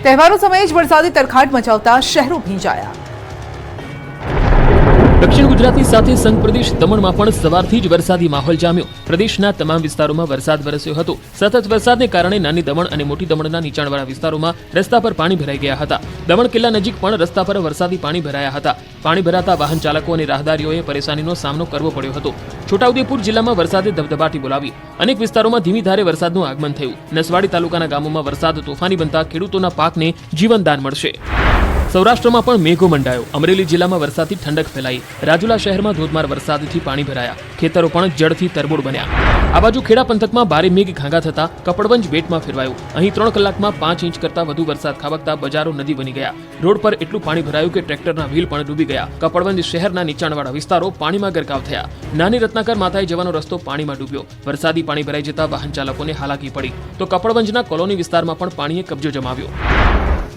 તહેવારો સમયે જ વરસાદી તરખાટ મચાવતા શહેરો ભીંજાયા। દક્ષિણ ગુજરાતની સાથે સંઘ પ્રદેશ દમણમાં પણ સવારથી જ વરસાદી માહોલ જામ્યો। પ્રદેશના તમામ વિસ્તારોમાં વરસાદ વરસ્યો હતો। સતત વરસાદને કારણે નાની દમણ અને મોટી દમણના નીચાણવાળા વિસ્તારોમાં રસ્તા પર પાણી ભરાઈ ગયા હતા। દમણ કિલ્લા નજીક પણ રસ્તા પર વરસાદી પાણી ભરાયા હતા। પાણી ભરાતા વાહન ચાલકો અને રાહદારીઓએ પરેશાનીનો સામનો કરવો પડ્યો હતો। છોટાઉદેપુર જિલ્લામાં વરસાદે ધબધબાટી બોલાવી। અનેક વિસ્તારોમાં ધીમી ધારે વરસાદનું આગમન થયું। નસવાડી તાલુકાના ગામોમાં વરસાદ તોફાની બનતા ખેડૂતોના પાકને જીવનદાન મળશે। સૌરાષ્ટ્રમાં પણ મેઘો મંડાયો। અમરેલી જિલ્લામાં વરસાદથી ઠંડક ફેલાઈ। રાજુલા શહેરમાં ધોધમાર વરસાદથી પાણી ભરાયા। ખેતરો પણ જળથી તરબોળ બન્યા। આ બાજુ ખેડા પંથકમાં ભારે મેઘ ઘાંઘા થતા કપડવંજ બેટમાં ફેરવાયું। અહીં 3 કલાકમાં 5 ઇંચ કરતા વધુ વરસાદ ખાબકતા બજારો નદી બની ગયા। રોડ પર એટલું પાણી ભરાયું કે ટ્રેક્ટરના વ્હીલ પણ ડૂબી ગયા। કપડવંજ શહેરના નીચાણવાળા વિસ્તારો પાણીમાં ગરકાવ થયા। નાની રત્નાકર માતાએ જવાનો રસ્તો પાણીમાં ડૂબ્યો। વરસાદી પાણી ભરાઈ જતા વાહન ચાલકોને હાલાકી પડી તો કપડવંજના કોલોની વિસ્તારમાં પણ પાણીએ કબજો જમાવ્યો।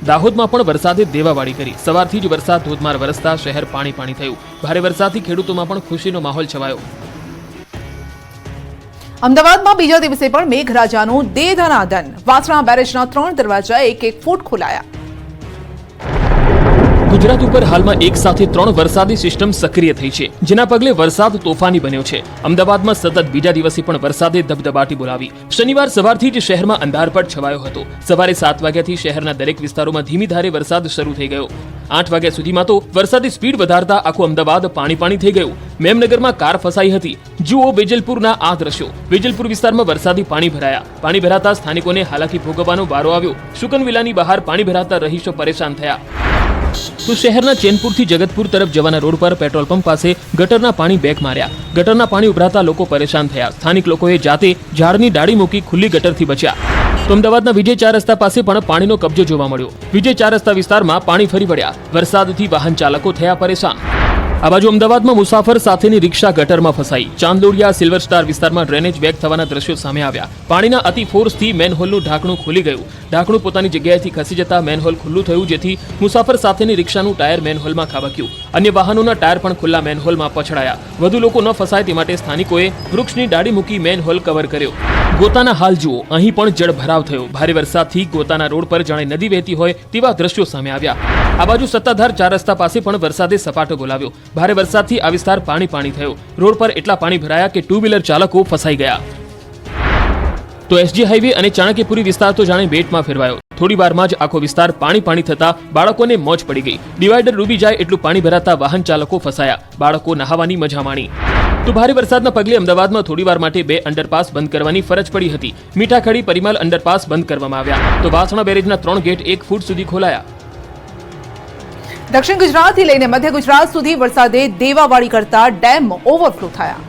દાહોદમાં પણ વરસાદે દેવાવાળી કરી। સવારથી જ વરસાદ ધોધમાર વરસતા શહેર પાણી પાણી થયું। ભારે વરસાદથી ખેડૂતોમાં પણ ખુશીનો માહોલ છવાયો। અમદાવાદમાં બીજા દિવસે પણ મેઘરાજાનું દે ધનાધન। વાસણા બેરેજના 3 દરવાજા 1-1 ફૂટ ખોલાયા। ગુજરાત ઉપર હાલમાં એક સાથે 3 વરસાદી સિસ્ટમ સક્રિય થઈ છે, જેના પગલે વરસાદ તોફાની બન્યો છે। અમદાવાદમાં સતત બીજા દિવસે પણ વરસાદે ધબધબાટી બોલાવી। શનિવાર સવારથી જ શહેરમાં અંધારપટ છવાયો હતો। સવારે 7 વાગ્યાથી શહેરના દરેક વિસ્તારોમાં ધીમી ધારે વરસાદ શરૂ થઈ ગયો। 8 વાગ્યા સુધીમાં તો વરસાદી સ્પીડ વધારતા આખું અમદાવાદ પાણી પાણી થઈ ગયું। મેમનગરમાં કાર ફસાઈ હતી। જુઓ વેજલપુરના આ દ્રશ્યો। વેજલપુર વિસ્તારમાં વરસાદી પાણી ભરાયા। પાણી ભરાતા સ્થાનિકોને હાલાકી ભોગવવાનો વારો આવ્યો। શુકનવિલાની બહાર પાણી ભરાતા રહીશો પરેશાન થયા। તો શહેરના ચેનપુરથી જગતપુર તરફ જવાના રોડ પર પેટ્રોલ પંપ પાસે ગટરના પાણી બેક માર્યા। ગટરના પાણી ઉભરાતા લોકો પરેશાન થયા। સ્થાનિક લોકોએ જાતે ઝાડની ડાળી મૂકી ખુલ્લી ગટરથી બચ્યા। તો અમદાવાદના વિજય 4 રસ્તા પાસે પણ પાણીનો કબજો જોવા મળ્યો। વિજય 4 રસ્તા વિસ્તારમાં પાણી ફરી વળ્યા। વરસાદથી વાહન ચાલકો થયા પરેશાન। આ બાજુ અમદાવાદમાં મુસાફર સાથેની રિક્ષા ગટરમાં ફસાઈ। ચાંદલોડિયા સિલ્વર સ્ટાર વિસ્તારમાં ડ્રેનેજ બેક થવાના દ્રશ્યો સામે આવ્યા। પાણીના અતિ ફોર્સથી મેનહોલનું ઢાંકણું ખુલી ગયું। ઢાંકણું પોતાની જગ્યાએથી ખસી જતા મેનહોલ ખુલ્લું થયું, જેથી મુસાફર સાથેની રિક્ષાનું ટાયર મેનહોલમાં ખાબક્યું। અન્ય વાહનોના ટાયર પણ ખુલ્લા મેનહોલમાં પછડાયા। વધુ લોકો ન ફસાય તે માટે સ્થાનિકોએ વૃક્ષની ડાળી મૂકી મેનહોલ કવર કર્યો। ગોતાના હાલ જુઓ। અહીં પણ જળ ભરાવ થયો। ભારે વરસાદથી ગોતાના રોડ પર જાણે નદી વહેતી હોય તેવા દ્રશ્યો સામે આવ્યા। આ બાજુ સત્તાધાર 4 રસ્તા પાસે પણ વરસાદે સપાટો બોલાવ્યો। ભારે વરસાદથી આ વિસ્તાર પાણી પાણી થયો। રોડ પર એટલા પાણી ભરાયા કે 2 વ્હીલર ચાલકો ફસાઈ ગયા। તો એસજી હાઈવે અને ચાણક્યપુરી વિસ્તાર તો જાણે બેટમાં ફેરવાયો। થોડી વારમાં જ આખો વિસ્તાર પાણી પાણી થતા બાળકોને મોજ પડી ગઈ। ડિવાઈડર ડૂબી જાય એટલું પાણી ભરાતા વાહન ચાલકો ફસાયા। બાળકો નહાવાની મજા માણી। તો ભારે વરસાદના પગલે અમદાવાદમાં થોડીવાર માટે 2 અંડરપાસ બંધ કરવાની ફરજ પડી હતી। મીઠાખડી પરિમલ અંડરપાસ બંધ કરવામાં આવ્યા। તો વાસણા બેરેજના 3 ગેટ 1 ફૂટ સુધી ખોલાયા। દક્ષિણ ગુજરાતથી લઈને મધ્ય ગુજરાત સુધી વરસાદે દેવાવાળી કરતા ડેમ ઓવરફ્લો થયા।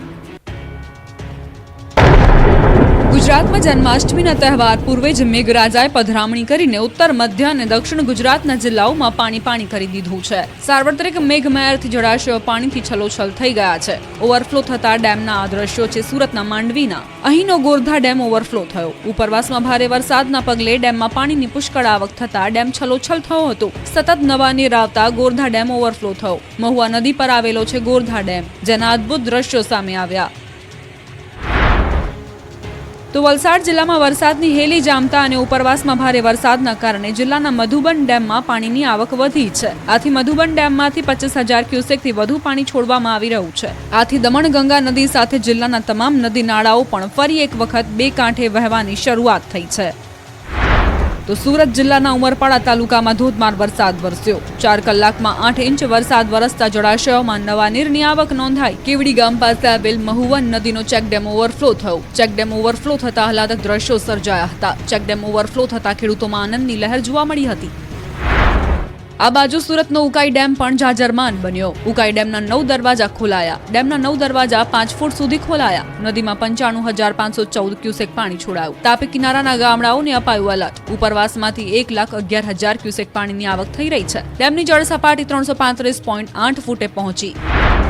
ગુજરાતમાં જન્માષ્ટમીના તહેવાર પૂર્વે જ મેઘરાજાએ પધરામણી કરીને ઉત્તર મધ્ય અને દક્ષિણ ગુજરાતના જિલ્લાઓમાં પાણી પાણી કરી દીધું છે। સાર્વત્રિક મેઘમહેરથી જળાશયો પાણીથી છલોછલ થઈ ગયા છે। ઓવરફ્લો થતા ડેમના આ દ્રશ્યો છે સુરતના માંડવીના। અહીંનો ગોરધા ડેમ ઓવરફ્લો થયો। ઉપરવાસમાં ભારે વરસાદના પગલે ડેમમાં પાણીની પુષ્કળ આવક થતા ડેમ છલોછલ થયો હતો। સતત નવા નીર આવતા ગોરધા ડેમ ઓવરફ્લો થયો। મહુવા નદી પર આવેલો છે ગોરધા ડેમ, જેના અદ્ભુત દ્રશ્યો સામે આવ્યા। તો વલસાડ જિલ્લામાં વરસાદની હેલી જામતા અને ઉપરવાસમાં ભારે વરસાદના કારણે જિલ્લાના મધુબન ડેમમાં પાણીની આવક વધી છે। આથી મધુબન ડેમમાંથી 25,000 ક્યુસેકથી વધુ પાણી છોડવામાં આવી રહ્યું છે। આથી દમણગંગા નદી સાથે જિલ્લાના તમામ નદી નાળાઓ પણ ફરી એક વખત 2 કાંઠે વહેવાની શરૂઆત થઈ છે। તો સુરત જિલ્લાના ઉમરપાડા તાલુકામાં ધોધમાર વરસાદ વરસ્યો। 4 કલાકમાં 8 ઇંચ વરસાદ વરસતા જળાશયોમાં નવા નીરની આવક નોંધાઈ। કેવડી ગામ પાસે આવેલ મહુવન નદીનો ચેકડેમ ઓવરફ્લો થયો। ચેકડેમ ઓવરફ્લો થતા આહલાદક દ્રશ્યો સર્જાયા હતા। ચેકડેમ ઓવરફ્લો થતા ખેડૂતોમાં આનંદની લહેર જોવા મળી હતી। આ બાજુ સુરતનો ઉકાઈ ડેમ પણ જાજરમાન બન્યો। ઉકાઈ ડેમના 9 દરવાજા ખોલાયા। ડેમના 9 દરવાજા 5 ફૂટ સુધી ખોલાયા। નદીમાં 95,514 ક્યુસેક પાણી છોડાયું। તાપી કિનારાના ગામડાઓને અપાયું એલર્ટ। ઉપરવાસમાંથી 1,11,000 ક્યુસેક પાણીની આવક થઈ રહી છે। ડેમની જળ સપાટી 335.8 ફૂટે પહોંચી।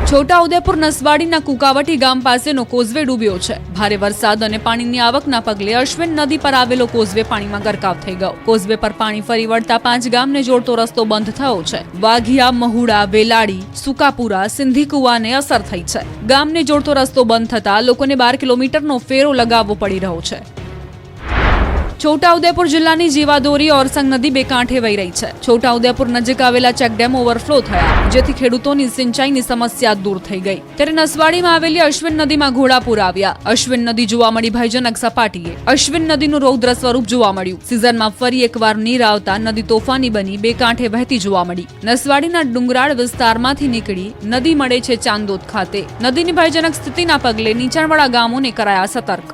છોટાઉદેપુર નસવાડીના કુકાવટી ગામ પાસેનો કોઝવે ડૂબ્યો છે। ભારે વરસાદ અને પાણીની આવકના પગલે અશ્વિન નદી પર આવેલો કોઝવે પાણીમાં ગરકાવ થઈ ગયો। કોઝવે પર પાણી ફરી વળતા 5 ગામને જોડતો રસ્તો બંધ થયો છે। વાઘિયા, મહુડા, વેલાડી, સુકાપુરા, સિંધીકુવાને અસર થઈ છે। ગામને જોડતો રસ્તો બંધ થતા લોકોને 12 કિલોમીટરનો ફેરો લગાવવો પડી રહ્યો છે। છોટાઉદેપુર જિલ્લાની જીવાદોરી ઓરસંગ નદી બે કાંઠે વહી રહી છે. છોટાઉદેપુર નજીક આવેલા ચેકડેમ ઓવરફ્લો થયા, જેથી ખેડૂતોની સિંચાઈની સમસ્યા દૂર થઈ ગઈ. ત્યારે નસવાડીમાં આવેલી અશ્વિન નદીમાં ઘોડાપૂર આવ્યા. અશ્વિન નદી જોવા મળી ભયજનક સપાટીએ. અશ્વિન નદીનું રૌદ્ર સ્વરૂપ જોવા મળ્યું. સિઝનમાં ફરી એકવાર નીર આવતા નદી તોફાની બની બે કાંઠે વહેતી જોવા મળી. નસવાડીના ડુંગરાળ વિસ્તારમાંથી નીકળી નદી મળે છે ચાંદોદ ખાતે. નદીની ભયજનક સ્થિતિના પગલે નીચાણવાળા ગામોને કરાયા સતર્ક.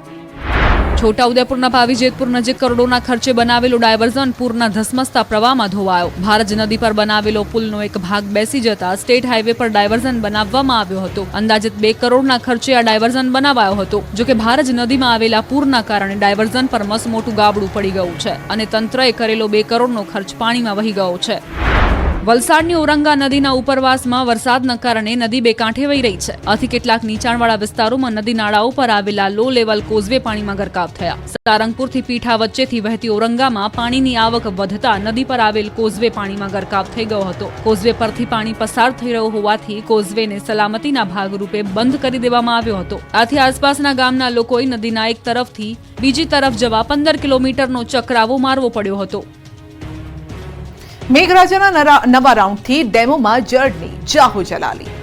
છોટાઉદેપુરના પાવીજેતપુર નજીક કરોડોના ખર્ચે બનાવેલો ડાયવર્ઝન પૂરના ધસમસતા પ્રવાહમાં ધોવાયો. ભારજ નદી પર બનાવેલો પુલનો એક ભાગ બેસી જતા સ્ટેટ હાઈવે પર ડાયવર્ઝન બનાવવામાં આવ્યો હતો. અંદાજિત 2 કરોડના ખર્ચે આ ડાયવર્ઝન બનાવાયો હતો. જોકે ભારજ નદીમાં આવેલા પૂરના કારણે ડાયવર્ઝન પર મસમોટું ગાબડું પડી ગયું છે અને તંત્રએ કરેલો 2 કરોડનો ખર્ચ પાણીમાં વહી ગયો છે. વલસાડની ઔરંગા નદીના ઉપરવાસમાં વરસાદના કારણે નદી બે કાંઠે વહી રહી છે. આથી કેટલાક નીચાણવાળા વિસ્તારોમાં નદી નાળાઓ પર આવેલા લો લેવલ કોઝવે પાણીમાં ગરકાવ થયા. સારંગપુરથી પીઠા વચ્ચેથી વહેતી ઔરંગામાં પાણીની આવક વધતા નદી પર આવેલ કોઝવે પાણીમાં ગરકાવ થઈ ગયો હતો. કોઝવે પરથી પાણી પસાર થઈ રહ્યો હોવાથી કોઝવેને સલામતીના ભાગરૂપે બંધ કરી દેવામાં આવ્યો હતો. આથી આસપાસના ગામના લોકોએ નદીના એક તરફથી બીજી તરફ જવા 15 કિલોમીટરનો ચક્રાવો મારવો પડ્યો હતો. મેઘરાજાના નવા રાઉન્ડથી ડેમોમાં જળની જાહો જલાલી.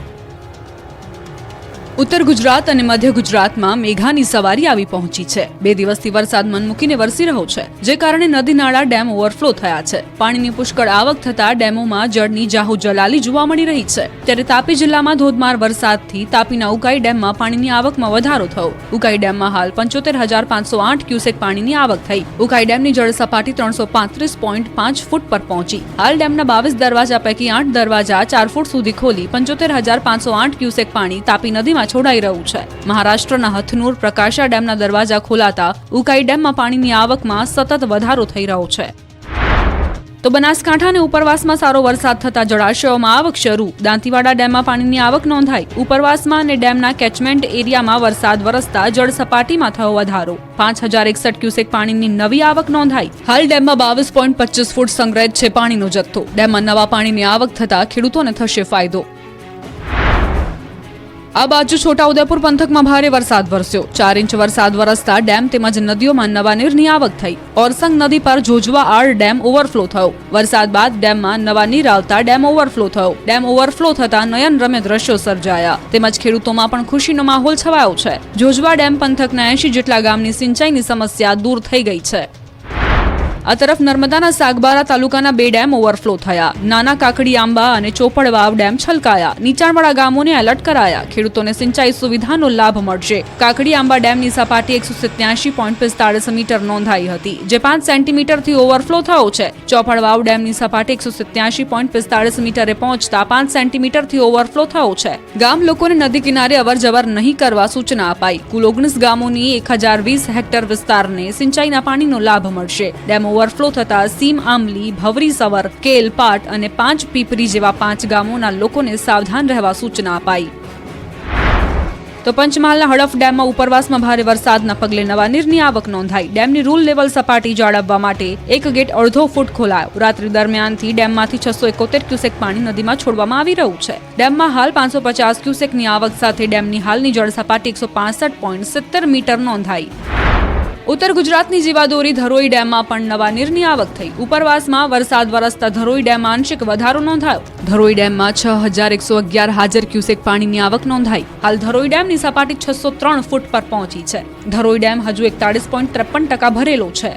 ઉત્તર ગુજરાત અને મધ્ય ગુજરાતમાં મેઘાની સવારી આવી પહોંચી છે. 2 દિવસથી વરસાદ મન મૂકીને વરસી રહ્યો છે, જે કારણે નદી નાળા ડેમ ઓવરફ્લો થયા છે. પાણીની પુષ્કળ આવક થતા ડેમોમાં જળની જાહો જલાલી જોવા મળી રહી છે. ત્યારે તાપી જિલ્લામાં ધોધમાર વરસાદથી તાપીના ઉકાઈ ડેમમાં પાણીની આવકમાં વધારો થયો. ઉકાઈ ડેમમાં હાલ 75,508 ક્યુસેક પાણીની આવક થઈ. ઉકાઈ ડેમની જળ સપાટી 335.5 ફૂટ પર પહોંચી. હાલ ડેમના 22 દરવાજા પૈકી 8 દરવાજા 4 ફૂટ સુધી ખોલી 75,508 ક્યુસેક પાણી તાપી નદીમાં છોડાઈ રહ્યું છે. મહારાષ્ટ્રના હથનુર પ્રકાશા ડેમના દરવાજા ખોલાતા ઉકાઈ ડેમમાં પાણીની આવકમાં સતત વધારો થઈ રહ્યો છે. તો બનાસકાંઠા અને ઉપરવાસમાં સારો વરસાદ થતા જળાશયોમાં આવક શરૂ. દાંતીવાડા ડેમમાં પાણીની આવક નોંધાઈ. ઉપરવાસમાં અને ડેમના કેચમેન્ટ એરિયામાં વરસાદ વરસતા જળ સપાટીમાં થયો વધારો. 5,061 ક્યુસેક પાણીની નવી આવક નોંધાઈ. હાલ ડેમમાં 22.25 ફૂટ સંગ્રહિત છે પાણીનો જથ્થો. ડેમમાં નવા પાણીની આવક થતા ખેડૂતોને થશે ફાયદો. આ બાજુ છોટાઉદેપુર પંથકમાં ભારે વરસાદ વરસ્યો. 4 ઇંચ વરસાદ વરસતા ડેમ તેમજ નદીઓમાં નવા નીરની આવક થઈ. ઓરસંગ નદી પર જોજવા આર ડેમ ઓવરફ્લો થયો. વરસાદ બાદ ડેમમાં નવા નીર આવતા ડેમ ઓવરફ્લો થયો. ડેમ ઓવરફ્લો થતા નયનરમ્ય દ્રશ્યો સર્જાયા. તેમજ ખેડૂતોમાં પણ ખુશીનો માહોલ છવાયો છે. જોજવા ડેમ પંથકના 80 જેટલા ગામની સિંચાઈની સમસ્યા દૂર થઈ ગઈ છે. આ તરફ નર્મદાના સાગબારા તાલુકાના 2 ડેમ ઓવરફ્લો થયા. નાના કાકડી આંબા અને ચોપડવાવ ડેમ છલકાયા. નીચાણવાળા ગામોને એલર્ટ કરાયા. ખેડૂતોને સિંચાઈ સુવિધાનો લાભ મળશે. કાકડી આંબા ડેમની સપાટી 187.45 મીટર નોંધાઈ હતી, જે 5 સેન્ટીમીટરથી ઓવરફ્લો થયો છે. ચોપડવાવ ડેમની સપાટી 187.45 મીટરે પહોંચતા 5 સેન્ટીમીટરથી ઓવરફ્લો થયો છે. ગામ લોકોને નદી કિનારે અવરજવર નહીં કરવા સૂચના અપાઈ. કુલ 19 ગામોની 1020 હેક્ટર વિસ્તારને સિંચાઈના પાણીનો લાભ મળશે. ડેમ ઓવરફ્લો થતા સીમ આમલી, ભવરી સવર, કેલ પાટ અને 5 પીપરી જેવા 5 ગામોના લોકોને સાવધાન રહેવા સૂચના અપાઈ. તો પંચમહાલના હડફ ડેમમાં ઉપરવાસમાં ભારે વરસાદના પગલે નવા નીરની આવક નોંધાઈ. ડેમની રૂલ લેવલ સપાટી જાળવવા માટે એક ગેટ અડધો ફૂટ ખોલાયો. રાત્રિ દરમિયાનથી ડેમમાંથી 671 ક્યુસેક પાણી નદીમાં છોડવામાં આવી રહ્યું છે. ડેમમાં હાલ 550 ક્યુસેકની આવક સાથે ડેમની હાલની જળ સપાટી 165.70 મીટર નોંધાઈ. ઉત્તર ગુજરાતની જીવાદોરી ધરોઈ ડેમમાં પણ નવા નીરની આવક થઈ. ઉપરવાસમાં વરસાદ વરસતા ધરોઈ ડેમમાં આંશિક વધારો નોંધાયો. ધરોઈ ડેમમાં 6,111 હાજર ક્યુસેક પાણીની આવક નોંધાઈ. હાલ ધરોઈ ડેમની સપાટી 603 ફૂટ પર પહોંચી છે. ધરોઈ ડેમ હજુ 41.53% ભરેલો છે.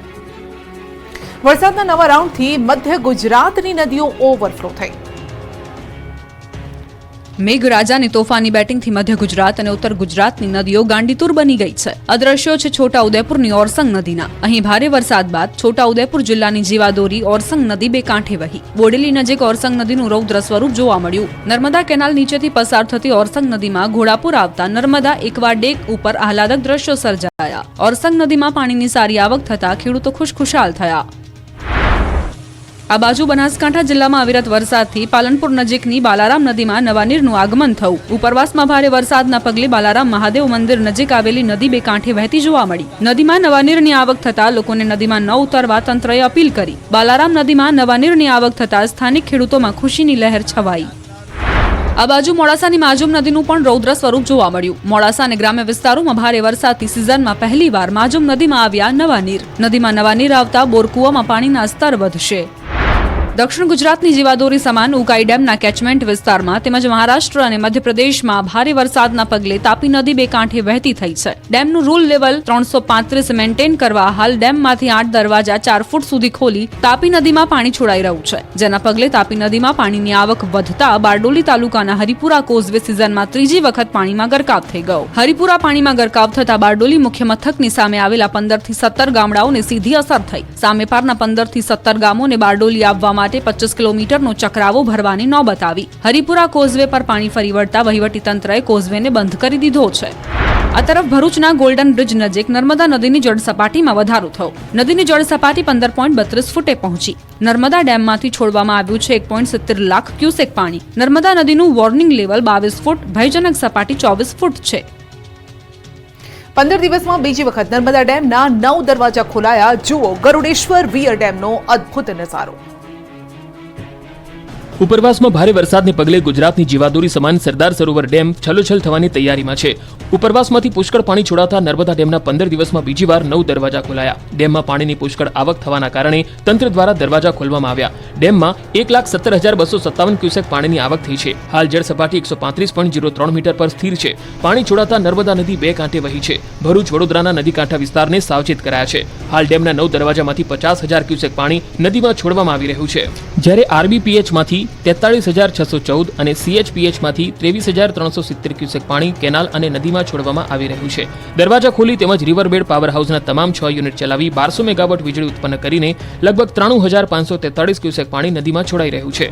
વરસાદના નવા રાઉન્ડથી મધ્ય ગુજરાતની નદીઓ ઓવરફ્લો થઈ. મેઘરાજાની તોફાની બેટિંગથી મધ્ય ગુજરાત અને ઉત્તર ગુજરાતની નદીઓ ગાંડીતુર બની ગઈ છે. આ દ્રશ્યો છે છોટાઉદેપુરની ઓરસંગ નદીના. અહીં ભારે વરસાદ બાદ છોટાઉદેપુર જિલ્લાની જીવાદોરી ઓરસંગ નદી બે કાંઠે વહી. બોડેલી નજીક ઓરસંગ નદીનું રૌદ્ર સ્વરૂપ જોવા મળ્યું. નર્મદા કેનાલ નીચેથી પસાર થતી ઓરસંગ નદીમાં ઘોડાપૂર આવતા નર્મદા એકવા ડેક ઉપર આહલાદક દ્રશ્યો સર્જાયા. ઓરસંગ નદીમાં પાણીની સારી આવક થતા ખેડૂતો ખુશખુશાલ થયા. આ બાજુ બનાસકાંઠા જિલ્લામાં અવિરત વરસાદથી પાલનપુર નજીકની બાલારામ નદીમાં નવા નીરનું આગમન થયું. ઉપરવાસમાં ભારે વરસાદના પગલે બાલારામ મહાદેવ મંદિર નજીક આવેલી નદી બે કાંઠે વહેતી જોવા મળી. નદીમાં નવા નીરની આવક થતા લોકોને નદીમાં ન ઉતરવા તંત્રએ અપીલ કરી. બાલારામ નદીમાં નવા નીરની આવક થતા સ્થાનિક ખેડૂતોમાં ખુશીની લહેર છવાઈ. આ બાજુ મોડાસાની માજુમ નદીનું પણ રૌદ્ર સ્વરૂપ જોવા મળ્યું. મોડાસા અને ગ્રામ્ય વિસ્તારોમાં ભારે વરસાદની સિઝનમાં પહેલીવાર માજુમ નદીમાં આવ્યા નવા નીર. નદીમાં નવા નીર આવતા બોરકુવામાં પાણીના સ્તર વધશે. દક્ષિણ ગુજરાતની જીવાદોરી સમાન ઉકાઈ ડેમના કેચમેન્ટ વિસ્તારમાં તેમજ મહારાષ્ટ્ર અને મધ્યપ્રદેશમાં ભારે વરસાદના પગલે તાપી નદી બે કાંઠે વહેતી થઈ છે. ડેમનું રૂલ લેવલ 335 મેન્ટેન કરવા હાલ ડેમમાંથી 8 દરવાજા 4 ફૂટ સુધી ખોલી તાપી નદીમાં પાણી છોડાઈ રહ્યું છે. જેના પગલે તાપી નદીમાં પાણીની આવક વધતા બારડોલી તાલુકાના હરિપુરા કોઝવે સિઝનમાં ત્રીજી વખત પાણીમાં ગરકાવ થઈ ગયો. હરિપુરા પાણીમાં ગરકાવ થતા બારડોલી મુખ્ય મથકની સામે આવેલા 15 થી 17 ગામડાઓને સીધી અસર થઈ. સામે પારના 15 થી 17 ગામોને બારડોલી આવવા માટે 25 કિલોમીટરનો ચક્રાવો ભરવાની નોબત આવી. હરિપુરા કોઝવે પર પાણી ફરી વળતા વહીવટી તંત્રએ કોઝવેને બંધ કરી દીધો છે. આ તરફ ભરૂચના ગોલ્ડન બ્રિજ નજીક નર્મદા નદીની જળસપાટીમાં વધારો થયો. નદીની જળસપાટી 15.32 ફૂટે પહોંચી. નર્મદા ડેમમાંથી છોડવામાં આવ્યું છે 1.70 લાખ ક્યુસેક પાણી. નર્મદા નદીનું વોર્નિંગ લેવલ 22 ફૂટ, ભયજનક સપાટી 24 ફૂટ છે. 15 દિવસમાં બીજી વખત નર્મદા ડેમના 9 દરવાજા ખોલાયા. જુઓ ગરુડેશ્વર વીર ડેમનો અદ્ભુત નજારો. ઉપરવાસમાં ભારે વરસાદને પગલે ગુજરાતની જીવાદોરી સમાન સરદાર સરોવર ડેમ છલોછલ થવાની તૈયારીમાં છે. ઉપરવાસમાંથી પુષ્કળ પાણી છોડાતા નર્મદા ડેમના 15 દિવસમાં બીજી વાર 9 દરવાજા ખોલાયા. ડેમમાં પાણીની પુષ્કળ આવક થવાના કારણે તંત્ર દ્વારા દરવાજા ખોલવામાં આવ્યા. ડેમમાં 1,17,257 ક્યુસેક પાણીની આવક થઈ છે. હાલ જળ સપાટી 135.03 મીટર પર સ્થિર છે. પાણી છોડાતા નર્મદા નદી બે કાંઠે વહી છે. ભરૂચ વડોદરાના નદી કાંઠા વિસ્તારને સાવચેત કરાયા છે. હાલ ડેમના 9 દરવાજામાંથી 50,000 ક્યુસેક પાણી નદીમાં છોડવામાં આવી રહ્યું છે. જ્યારે આરબીપીએચમાંથી 43,614 અને સીએચપીએચમાંથી 23,370 ક્યુસેક પાણી કેનાલ અને નદીમાં છોડવામાં આવી રહ્યું છે. દરવાજા ખોલી તેમજ રિવરબેડ પાવર હાઉસના તમામ 6 યુનિટ ચલાવી 1200 મેગાવોટ વીજળી ઉત્પન્ન કરીને લગભગ 93,543 ક્યુસેક પાણી નદીમાં છોડાઈ રહ્યું છે.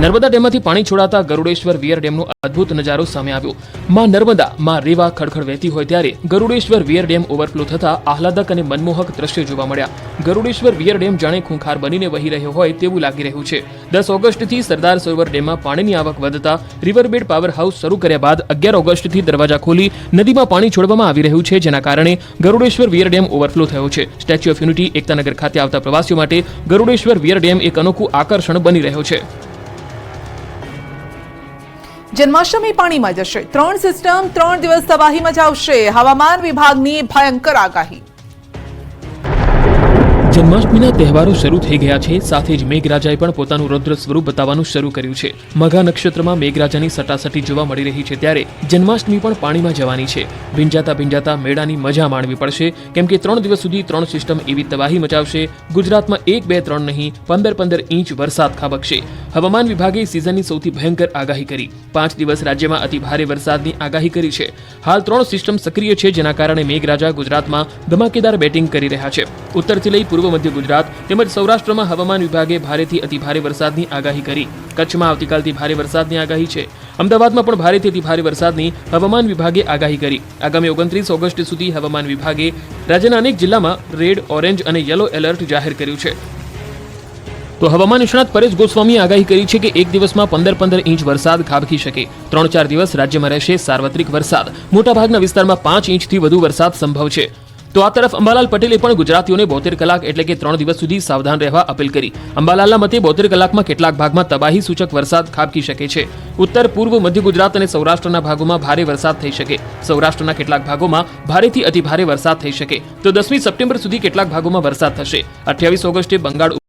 નર્મદા ડેમમાંથી પાણી છોડાતા ગરુડેશ્વર વિયર ડેમનો અદ્ભુત નજારો સામે આવ્યો. માં નર્મદા માં રેવા ખડખડ વહેતી હોય ત્યારે ગરુડેશ્વર વિયર ડેમ ઓવરફ્લો થતા આહલાદક અને મનમોહક દ્રશ્યો જોવા મળ્યા. ગરુડેશ્વર વિયર ડેમ જાણે ખૂંખાર બનીને વહી રહ્યો હોય તેવું લાગી રહ્યું છે. 10 ઓગસ્ટથી સરદાર સરોવર ડેમમાં પાણીની આવક વધતા રિવરબેડ પાવર હાઉસ શરૂ કર્યા બાદ 11 ઓગસ્ટથી દરવાજા ખોલી નદીમાં પાણી છોડવામાં આવી રહ્યું છે, જેના કારણે ગરુડેશ્વર વિયર ડેમ ઓવરફ્લો થયો છે. સ્ટેચ્યુ ઓફ યુનિટી એકતાનગર ખાતે આવતા પ્રવાસીઓ માટે ગરુડેશ્વર વિયર ડેમ એક અનોખું આકર્ષણ બની રહ્યો છે. જન્માષ્ટમી પાણીમાં જશે. 3 સિસ્ટમ 3 દિવસ તબાહી મચાવશે. હવામાન વિભાગની ભયંકર આગાહી. જન્માષ્ટમીના તહેવારો શરૂ થઈ ગયા છે. સાથે જ મેઘરાજાએ પણ પોતાનું રૌદ્ર સ્વરૂપ બતાવવાનું શરૂ કર્યું છે. મઘા નક્ષત્રમાં મેઘરાજાની સટાસટી જોવા મળી રહી છે ત્યારે જન્માષ્ટમી પણ પાણીમાં જવાની છે. ભીંજાતા મેળાની મજા માણવી પડશે, કેમ કે 3 દિવસ સુધી 3 સિસ્ટમ એવી તબાહી મચાવશે. ગુજરાતમાં 1, 2, 3 નહીં 15 ઇંચ વરસાદ ખાબકશે. હવામાન વિભાગે સિઝનની સૌથી ભયંકર આગાહી કરી. 5 દિવસ રાજ્યમાં અતિ ભારે વરસાદની આગાહી કરી છે. હાલ 3 સિસ્ટમ સક્રિય છે, જેના કારણે મેઘરાજા ગુજરાતમાં ધમાકેદાર બેટિંગ કરી રહ્યા છે. ઉત્તરથી લઈ પૂર્વ મધ્ય ગુજરાત તેમજ સૌરાષ્ટ્રમાં હવામાન વિભાગે ભારેથી અતિ ભારે વરસાદની આગાહી કરી. કચ્છમાં આવતીકાલથી ભારે વરસાદની આગાહી છે. અમદાવાદમાં પણ ભારેથી અતિ ભારે વરસાદની હવામાન વિભાગે આગાહી કરી. આગામી 29 ઓગસ્ટ સુધી હવામાન વિભાગે રાજ્યના અનેક જિલ્લામાં રેડ, ઓરેન્જ અને યલો એલર્ટ જાહેર કર્યું છે. તો હવામાન નિષ્ણાત પરેશ ગોસ્વામીએ આગાહી કરી છે કે એક દિવસમાં 15 ઇંચ વરસાદ ખાબકી શકે. 3-4 દિવસ રાજ્યમાં રહેશે સાર્વત્રિક વરસાદ. મોટાભાગના વિસ્તારમાં 5 ઇંચથી વધુ વરસાદ સંભવ છે. તો આ તરફ અંબાલાલ પટેલે પણ ગુજરાતીઓને 72 કલાક એટલે કે 3 દિવસ સુધી સાવધાન રહેવા અપીલ કરી. અંબાલાલના મતે 72 કલાકમાં કેટલાક ભાગમાં તબાહી સૂચક વરસાદ ખાબકી શકે છે. ઉત્તર પૂર્વ મધ્ય ગુજરાત અને સૌરાષ્ટ્રના ભાગોમાં ભારે વરસાદ થઈ શકે. સૌરાષ્ટ્રના કેટલાક ભાગોમાં ભારેથી અતિ ભારે વરસાદ થઈ શકે. તો 10મી સપ્ટેમ્બર સુધી કેટલાક ભાગોમાં વરસાદ થશે. 28 ઓગસ્ટે બંગાળ